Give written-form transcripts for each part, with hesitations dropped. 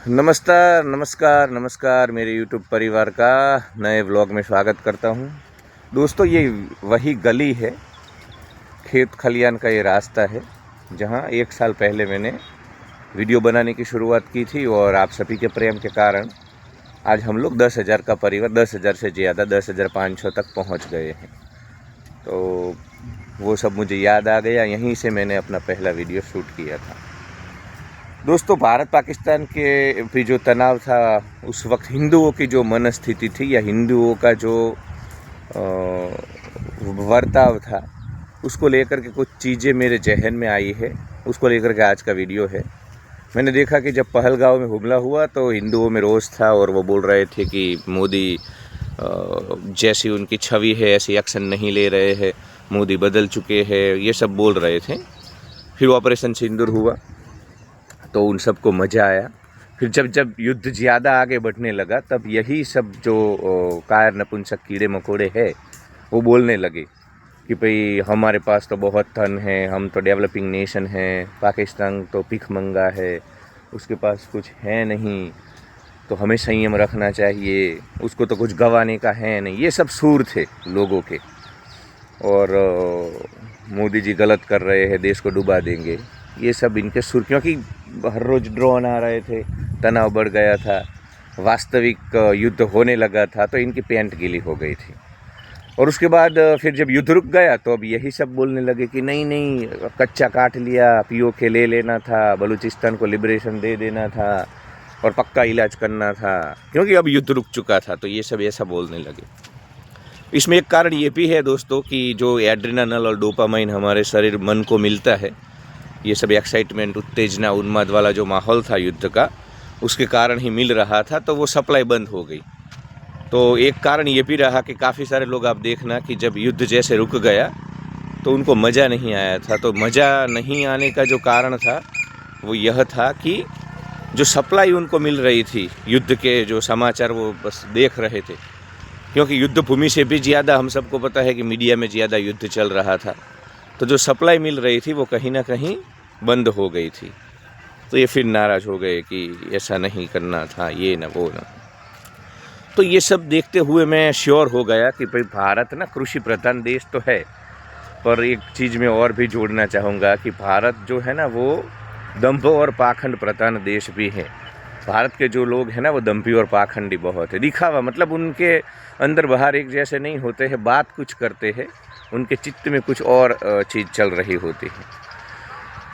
नमस्कार नमस्कार नमस्कार मेरे YouTube परिवार का नए व्लॉग में स्वागत करता हूं। दोस्तों, ये वही गली है, खेत खलियान का ये रास्ता है जहां 1 साल पहले मैंने वीडियो बनाने की शुरुआत की थी और आप सभी के प्रेम के कारण आज हम लोग 10,000 का परिवार, 10,000 से ज़्यादा 10,500 तक पहुंच गए हैं। तो वो सब मुझे याद आ गया, यहीं से मैंने अपना पहला वीडियो शूट किया था। दोस्तों, भारत पाकिस्तान के भी जो तनाव था उस वक्त, हिंदुओं की जो मनस्थिति थी या हिंदुओं का जो बर्ताव था, उसको लेकर के कुछ चीज़ें मेरे जहन में आई है, उसको लेकर के आज का वीडियो है। मैंने देखा कि जब पहलगांव में हमला हुआ तो हिंदुओं में रोष था और वो बोल रहे थे कि मोदी जैसी उनकी छवि है ऐसी एक्शन नहीं ले रहे हैं, मोदी बदल चुके हैं, ये सब बोल रहे थे। फिर ऑपरेशन सिंदूर हुआ तो उन सबको मज़ा आया। फिर जब युद्ध ज़्यादा आगे बढ़ने लगा तब यही सब जो कायर नपुंसक कीड़े मकोड़े हैं वो बोलने लगे कि भाई हमारे पास तो बहुत धन है, हम तो डेवलपिंग नेशन हैं, पाकिस्तान तो भिखमंगा है, उसके पास कुछ है नहीं, तो हमें संयम रखना चाहिए, उसको तो कुछ गंवाने का है नहीं। ये सब सूर थे लोगों के। और मोदी जी गलत कर रहे हैं, देश को डुबा देंगे, ये सब इनके सुर, क्योंकि हर रोज़ ड्रोन आ रहे थे, तनाव बढ़ गया था, वास्तविक युद्ध होने लगा था, तो इनकी पैंट गीली हो गई थी। और उसके बाद फिर जब युद्ध रुक गया तो अब यही सब बोलने लगे कि नहीं नहीं, कच्चा काट लिया, पीओके ले लेना था, बलूचिस्तान को लिबरेशन दे देना था और पक्का इलाज करना था, क्योंकि अब युद्ध रुक चुका था। तो ये सब ऐसा बोलने लगे। इसमें एक कारण ये भी है दोस्तों कि जो एड्रेनालिन और डोपामाइन हमारे शरीर मन को मिलता है, ये सब एक्साइटमेंट, उत्तेजना, उन्माद वाला जो माहौल था युद्ध का, उसके कारण ही मिल रहा था, तो वो सप्लाई बंद हो गई। तो एक कारण ये भी रहा कि काफ़ी सारे लोग, आप देखना कि जब युद्ध जैसे रुक गया तो उनको मज़ा नहीं आया था। तो मज़ा नहीं आने का जो कारण था वो यह था कि जो सप्लाई उनको मिल रही थी युद्ध के, जो समाचार वो बस देख रहे थे, क्योंकि युद्ध भूमि से भी ज़्यादा हम सबको पता है कि मीडिया में ज़्यादा युद्ध चल रहा था, तो जो सप्लाई मिल रही थी वो कहीं ना कहीं बंद हो गई थी। तो ये फिर नाराज़ हो गए कि ऐसा नहीं करना था, ये ना वो ना। तो ये सब देखते हुए मैं श्योर हो गया कि भाई भारत ना कृषि प्रधान देश तो है, पर एक चीज़ मैं और भी जोड़ना चाहूँगा कि भारत जो है ना वो दंभ और पाखंड प्रधान देश भी है। भारत के जो लोग हैं ना वो दंभी और पाखंडी बहुत है। दिखावा, मतलब उनके अंदर बाहर एक जैसे नहीं होते हैं, बात कुछ करते हैं, उनके चित्त में कुछ और चीज़ चल रही होती है।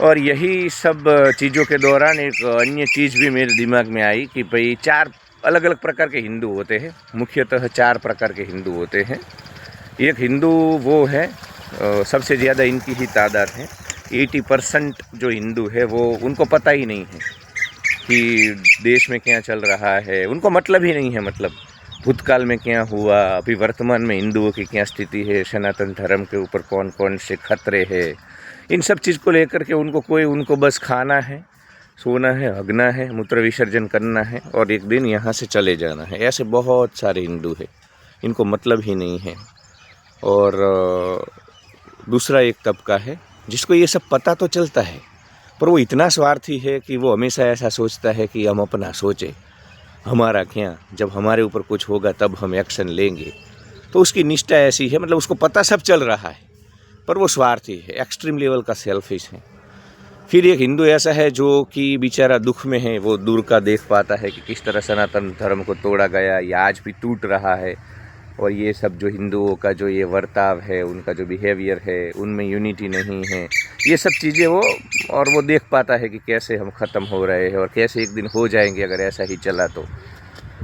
और यही सब चीज़ों के दौरान एक अन्य चीज़ भी मेरे दिमाग में आई कि भाई 4 अलग अलग प्रकार के हिंदू होते हैं, मुख्यतः 4 प्रकार के हिंदू होते हैं। एक हिंदू वो है, सबसे ज़्यादा इनकी ही तादाद है, 80% जो हिंदू है वो, उनको पता ही नहीं है कि देश में क्या चल रहा है, उनको मतलब ही नहीं है, मतलब भूतकाल में क्या हुआ, अभी वर्तमान में हिंदुओं की क्या स्थिति है, सनातन धर्म के ऊपर कौन कौन से खतरे हैं, इन सब चीज़ को लेकर के उनको बस खाना है, सोना है, हगना है, मूत्र विसर्जन करना है और एक दिन यहाँ से चले जाना है। ऐसे बहुत सारे हिंदू हैं, इनको मतलब ही नहीं है। और दूसरा एक तबका है जिसको ये सब पता तो चलता है, पर वो इतना स्वार्थी है कि वो हमेशा ऐसा सोचता है कि हम अपना सोचें, हमारा क्या, जब हमारे ऊपर कुछ होगा तब हम एक्शन लेंगे। तो उसकी निष्ठा ऐसी है, मतलब उसको पता सब चल रहा है, पर वो स्वार्थी है, एक्सट्रीम लेवल का सेल्फिश है। फिर एक हिंदू ऐसा है जो कि बेचारा दुख में है, वो दूर का देख पाता है कि किस तरह सनातन धर्म को तोड़ा गया या आज भी टूट रहा है, और ये सब जो हिंदुओं का जो ये वर्ताव है, उनका जो बिहेवियर है, उनमें यूनिटी नहीं है, ये सब चीज़ें वो देख पाता है कि कैसे हम ख़त्म हो रहे हैं और कैसे एक दिन हो जाएंगे अगर ऐसा ही चला तो।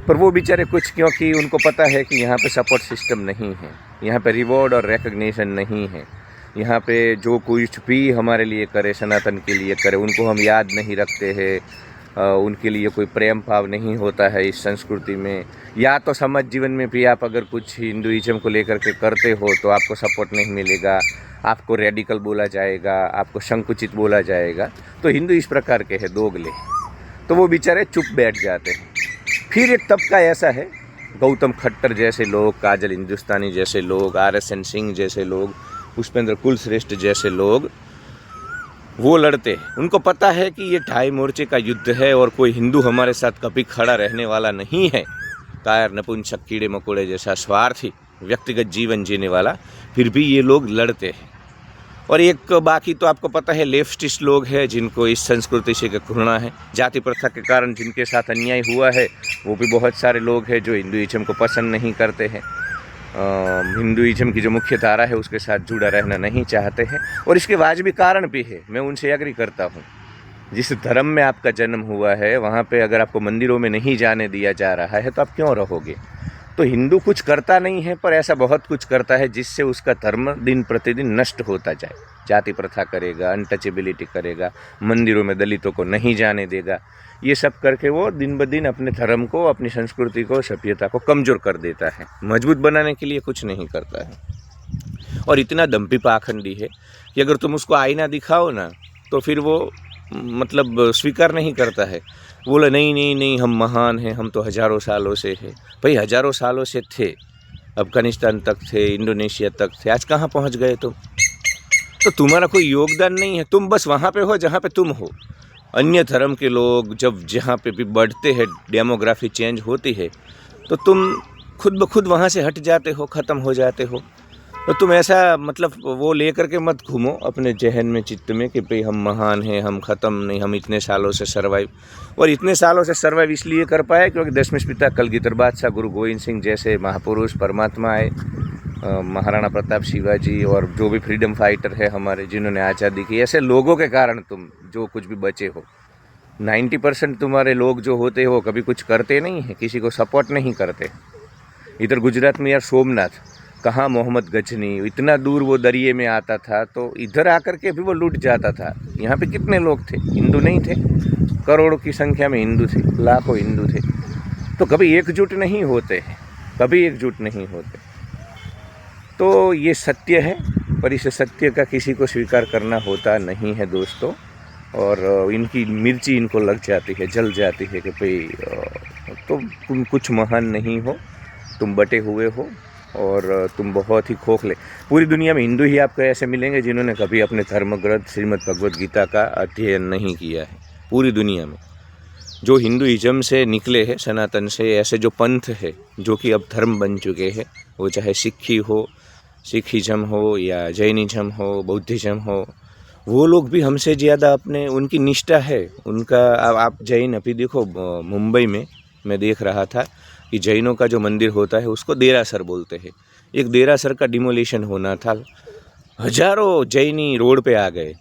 पर वो बेचारे कुछ, क्योंकि उनको पता है कि यहाँ पे सपोर्ट सिस्टम नहीं है, यहाँ पे रिवॉर्ड और रिकग्निशन नहीं है, यहाँ पे जो कुछ भी हमारे लिए करे, सनातन के लिए करे, उनको हम याद नहीं रखते हैं, उनके लिए कोई प्रेम भाव नहीं होता है इस संस्कृति में। या तो समाज जीवन में भी आप अगर कुछ हिंदुइज्म को लेकर के करते हो तो आपको सपोर्ट नहीं मिलेगा, आपको रेडिकल बोला जाएगा, आपको संकुचित बोला जाएगा। तो हिंदू इस प्रकार के हैं, दोगले, तो वो बेचारे चुप बैठ जाते हैं। फिर एक तबका ऐसा है, गौतम खट्टर जैसे लोग, काजल हिंदुस्तानी जैसे लोग, RSN सिंह जैसे लोग, पुष्पेंद्र कुलश्रेष्ठ जैसे लोग, वो लड़ते हैं। उनको पता है कि ये ढाई मोर्चे का युद्ध है और कोई हिंदू हमारे साथ कभी खड़ा रहने वाला नहीं है। कायर, नपुंसक, कीड़े मकोड़े जैसा स्वार्थी व्यक्तिगत जीवन जीने वाला, फिर भी ये लोग लड़ते हैं। और एक बाकी तो आपको पता है लेफ्टिस्ट लोग हैं जिनको इस संस्कृति से घृणा है। जाति प्रथा के कारण जिनके साथ अन्याय हुआ है वो भी बहुत सारे लोग हैं जो हिंदुइज्म को पसंद नहीं करते हैं, हिंदुइज्म की जो मुख्य धारा है उसके साथ जुड़ा रहना नहीं चाहते हैं। और इसके वाजिबी कारण भी है, मैं उनसे एग्री करता हूँ। जिस धर्म में आपका जन्म हुआ है वहाँ पे अगर आपको मंदिरों में नहीं जाने दिया जा रहा है तो आप क्यों रहोगे। तो हिंदू कुछ करता नहीं है पर ऐसा बहुत कुछ करता है जिससे उसका धर्म दिन प्रतिदिन नष्ट होता जाए। जाति प्रथा करेगा, अनटचेबिलिटी करेगा, मंदिरों में दलितों को नहीं जाने देगा, ये सब करके वो दिन ब दिन अपने धर्म को, अपनी संस्कृति को, सभ्यता को कमज़ोर कर देता है। मजबूत बनाने के लिए कुछ नहीं करता है। और इतना दम्भी पाखंडी है कि अगर तुम उसको आईना दिखाओ ना तो फिर वो मतलब स्वीकार नहीं करता है। बोला नहीं नहीं नहीं, हम महान हैं, हम तो हज़ारों सालों से हैं। भाई हज़ारों सालों से थे, अफ़गानिस्तान तक थे, इंडोनेशिया तक थे, आज कहाँ पहुँच गए तुम? तो तुम्हारा कोई योगदान नहीं है, तुम बस वहाँ पे हो जहाँ पे तुम हो। अन्य धर्म के लोग जब जहाँ पे भी बढ़ते हैं, डेमोग्राफी चेंज होती है, तो तुम खुद ब खुद वहाँ से हट जाते हो, ख़त्म हो जाते हो। तो तुम ऐसा मतलब वो लेकर के मत घूमो अपने जहन में, चित्त में कि भाई हम महान हैं, हम ख़त्म नहीं, हम इतने सालों से सर्वाइव। और इतने सालों से सर्वाइव इसलिए कर पाए क्योंकि दशमेश पिता कलगीधर बादशाह, गुरु गोविंद सिंह जैसे महापुरुष परमात्मा आए, महाराणा प्रताप, शिवाजी और जो भी फ्रीडम फाइटर है हमारे जिन्होंने आज़ादी की, ऐसे लोगों के कारण तुम जो कुछ भी बचे हो। 90% तुम्हारे लोग जो होते हो कभी कुछ करते नहीं हैं, किसी को सपोर्ट नहीं करते। इधर गुजरात में यार सोमनाथ, कहाँ मोहम्मद गजनी, इतना दूर वो दरिये में आता था तो इधर आकर के भी वो लूट जाता था। यहाँ पे कितने लोग थे, हिंदू नहीं थे? करोड़ों की संख्या में हिंदू थे, लाखों हिंदू थे। तो कभी एकजुट नहीं होते, कभी एकजुट नहीं होते। तो ये सत्य है, पर इस सत्य का किसी को स्वीकार करना होता नहीं है दोस्तों। और इनकी मिर्ची इनको लग जाती है, जल जाती है कि भाई तो तुम कुछ महान नहीं हो, तुम बटे हुए हो और तुम बहुत ही खोखले। पूरी दुनिया में हिंदू ही आपको ऐसे मिलेंगे जिन्होंने कभी अपने धर्म ग्रंथ श्रीमद् भगवद गीता का अध्ययन नहीं किया है। पूरी दुनिया में जो हिंदुइज्म से निकले हैं, सनातन से, ऐसे जो पंथ है जो कि अब धर्म बन चुके हैं, वो चाहे सिक्खी हो, सिखिज्म हो या जैनिज्म हो, बौद्धिज्म हो, वो लोग भी हमसे ज़्यादा अपने, उनकी निष्ठा है उनका। आप जैन अभी देखो, मुंबई में मैं देख रहा था कि जैनों का जो मंदिर होता है उसको देरासर बोलते हैं। एक देरासर का डिमोलिशन होना था, हजारों जैनी रोड पे आ गए।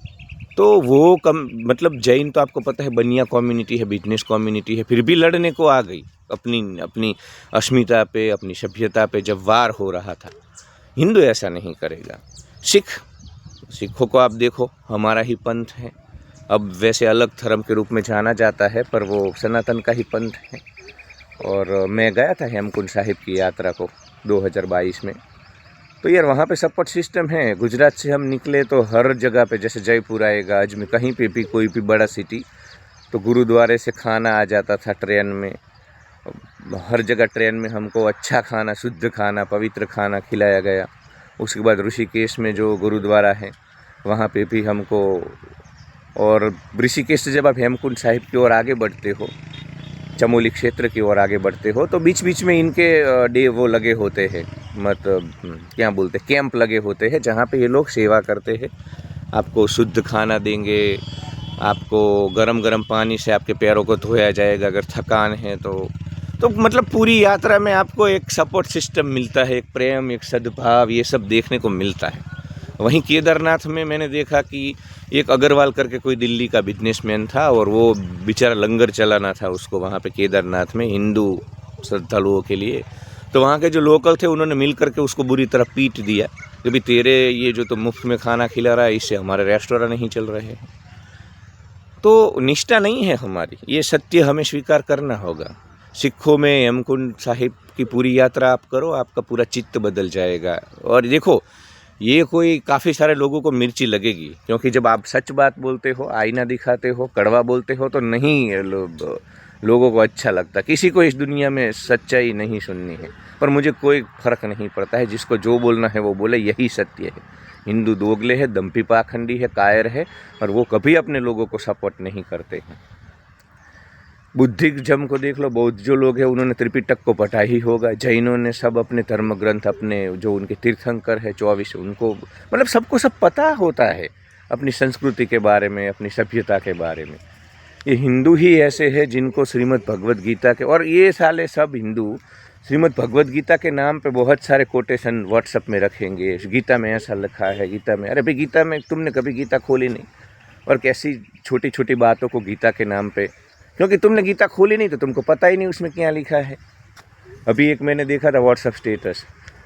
तो वो मतलब जैन तो आपको पता है बनिया कम्युनिटी है, बिजनेस कम्युनिटी है, फिर भी लड़ने को आ गई अपनी अस्मिता पे, अपनी सभ्यता पे जब वार हो रहा था। हिंदू ऐसा नहीं करेगा। सिखों को आप देखो, हमारा ही पंथ है, अब वैसे अलग धर्म के रूप में जाना जाता है पर वो सनातन का ही पंथ है। और मैं गया था हेमकुंड साहिब की यात्रा को 2022 में, तो यार वहाँ पे सपोर्ट सिस्टम है। गुजरात से हम निकले तो हर जगह पे, जैसे जयपुर आएगा, अजमेर, कहीं पे भी कोई भी बड़ा सिटी, तो गुरुद्वारे से खाना आ जाता था ट्रेन में। हर जगह ट्रेन में हमको अच्छा खाना, शुद्ध खाना, पवित्र खाना खिलाया गया। उसके बाद ऋषिकेश में जो गुरुद्वारा है वहाँ पे भी हमको, और ऋषिकेश से जब आप हेमकुंड साहिब की ओर आगे बढ़ते हो, चमोली क्षेत्र की ओर आगे बढ़ते हो, तो बीच बीच में इनके वो लगे होते हैं, मतलब क्या बोलते, कैंप लगे होते हैं जहाँ पे ये लोग सेवा करते हैं। आपको शुद्ध खाना देंगे, आपको गरम गरम पानी से आपके पैरों को धोया जाएगा अगर थकान है तो मतलब पूरी यात्रा में आपको एक सपोर्ट सिस्टम मिलता है, एक प्रेम, एक सद्भाव, ये सब देखने को मिलता है। वहीं केदारनाथ में मैंने देखा कि एक अग्रवाल करके कोई दिल्ली का बिजनेसमैन था और वो बेचारा लंगर चलाना था उसको वहाँ पे केदारनाथ में हिंदू श्रद्धालुओं के लिए। तो वहाँ के जो लोकल थे उन्होंने मिल करके उसको बुरी तरह पीट दिया कि भाई तेरे ये जो तो मुफ्त में खाना खिला रहा है, इससे हमारे रेस्टोरेंट नहीं चल रहे हैं। तो निष्ठा नहीं है हमारी, ये सत्य हमें स्वीकार करना होगा। सिखों में हेमकुंड साहिब की पूरी यात्रा आप करो, आपका पूरा चित्त बदल जाएगा। और देखो, ये कोई काफ़ी सारे लोगों को मिर्ची लगेगी, क्योंकि जब आप सच बात बोलते हो, आईना दिखाते हो, कड़वा बोलते हो, तो नहीं लोगों को अच्छा लगता। किसी को इस दुनिया में सच्चाई नहीं सुननी है, पर मुझे कोई फ़र्क नहीं पड़ता है, जिसको जो बोलना है वो बोले, यही सत्य है। हिंदू दोगले है, दम्पी पाखंडी है, कायर है, और वो कभी अपने लोगों को सपोर्ट नहीं करते हैं। बुद्धिज्म को देख लो, बौद्ध जो लोग हैं उन्होंने त्रिपिटक को पढ़ा ही होगा। जैनों ने सब अपने धर्म ग्रंथ, अपने जो उनके तीर्थंकर है 24, उनको मतलब सबको सब पता होता है अपनी संस्कृति के बारे में, अपनी सभ्यता के बारे में। ये हिंदू ही ऐसे हैं जिनको श्रीमद् भगवद गीता के, और ये साले सब हिंदू श्रीमद् भगवद गीता के नाम पे बहुत सारे कोटेशन व्हाट्सएप में रखेंगे, गीता में ऐसा लिखा है, गीता में। अरे भाई गीता में तुमने कभी गीता खोली नहीं, और कैसी छोटी छोटी बातों को गीता के नाम पे, क्योंकि तुमने गीता खोली नहीं तो तुमको पता ही नहीं उसमें क्या लिखा है। अभी एक मैंने देखा था व्हाट्सएप स्टेटस,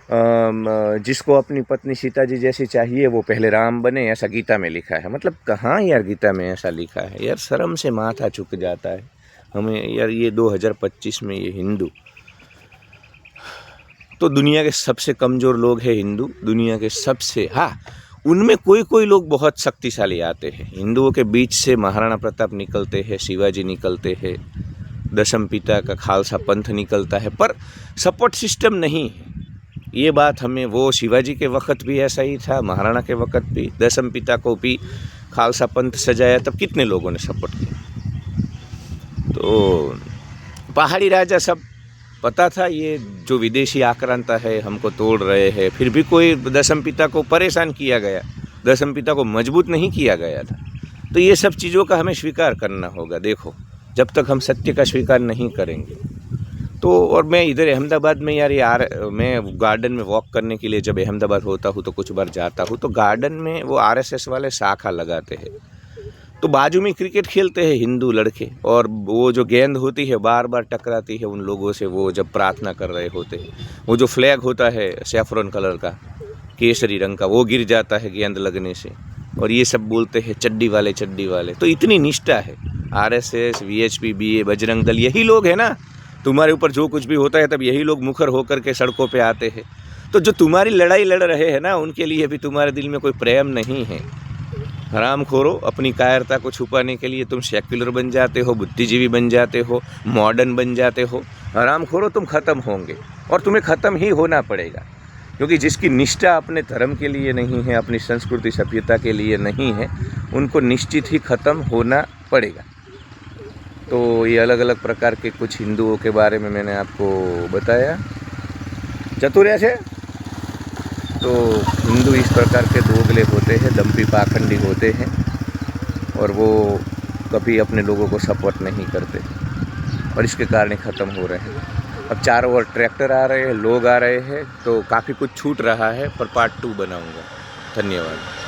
जिसको अपनी पत्नी सीता जी जैसी चाहिए वो पहले राम बने, ऐसा गीता में लिखा है। मतलब कहाँ यार गीता में ऐसा लिखा है यार, शर्म से माथा झुक जाता है हमें यार। ये 2025 में ये हिंदू तो दुनिया के सबसे कमज़ोर लोग हैं हिंदू, दुनिया के सबसे, हाँ उनमें कोई कोई लोग बहुत शक्तिशाली आते हैं। हिंदुओं के बीच से महाराणा प्रताप निकलते हैं, शिवाजी निकलते हैं, दशम पिता का खालसा पंथ निकलता है, पर सपोर्ट सिस्टम नहीं है। ये बात हमें, वो शिवाजी के वक्त भी ऐसा ही था, महाराणा के वक्त भी, दशम पिता को भी खालसा पंथ सजाया तब कितने लोगों ने सपोर्ट किया। तो पहाड़ी राजा सब पता था ये जो विदेशी आक्रांता है हमको तोड़ रहे हैं, फिर भी कोई दशम पिता को परेशान किया गया, दशम पिता को मजबूत नहीं किया गया था। तो ये सब चीज़ों का हमें स्वीकार करना होगा। देखो जब तक हम सत्य का स्वीकार नहीं करेंगे तो, और मैं इधर अहमदाबाद में यार मैं गार्डन में वॉक करने के लिए जब अहमदाबाद होता हूँ तो कुछ बार जाता हूँ, तो गार्डन में वो RSS वाले शाखा लगाते हैं, तो बाजू में क्रिकेट खेलते हैं हिंदू लड़के, और वो जो गेंद होती है बार बार टकराती है उन लोगों से, वो जब प्रार्थना कर रहे होते हैं, वो जो फ्लैग होता है सैफरन कलर का, केसरी रंग का, वो गिर जाता है गेंद लगने से, और ये सब बोलते हैं चड्डी वाले चड्डी वाले। तो इतनी निष्ठा है। RSS, VHP, BA, Bajrang Dal, यही लोग हैं ना। तुम्हारे ऊपर जो कुछ भी होता है तब यही लोग मुखर होकर के सड़कों पे आते हैं। तो जो तुम्हारी लड़ाई लड़ रहे हैं ना, उनके लिए भी तुम्हारे दिल में कोई प्रेम नहीं है। हरामखोरो, अपनी कायरता को छुपाने के लिए तुम सेक्युलर बन जाते हो, बुद्धिजीवी बन जाते हो, मॉडर्न बन जाते हो। हरामखोरो, तुम ख़त्म होंगे, और तुम्हें ख़त्म ही होना पड़ेगा, क्योंकि जिसकी निष्ठा अपने धर्म के लिए नहीं है, अपनी संस्कृति सभ्यता के लिए नहीं है, उनको निश्चित ही ख़त्म होना पड़ेगा। तो ये अलग अलग प्रकार के कुछ हिंदुओं के बारे में मैंने आपको बताया चतुर्य से। तो हिंदू इस प्रकार के दोगले होते हैं, दम्पी पाखंडी होते हैं, और वो कभी अपने लोगों को सपोर्ट नहीं करते, और इसके कारण ख़त्म हो रहे हैं। अब चारों ओर ट्रैक्टर आ रहे हैं, लोग आ रहे हैं, तो काफ़ी कुछ छूट रहा है, पर पार्ट 2 बनाऊंगा। धन्यवाद।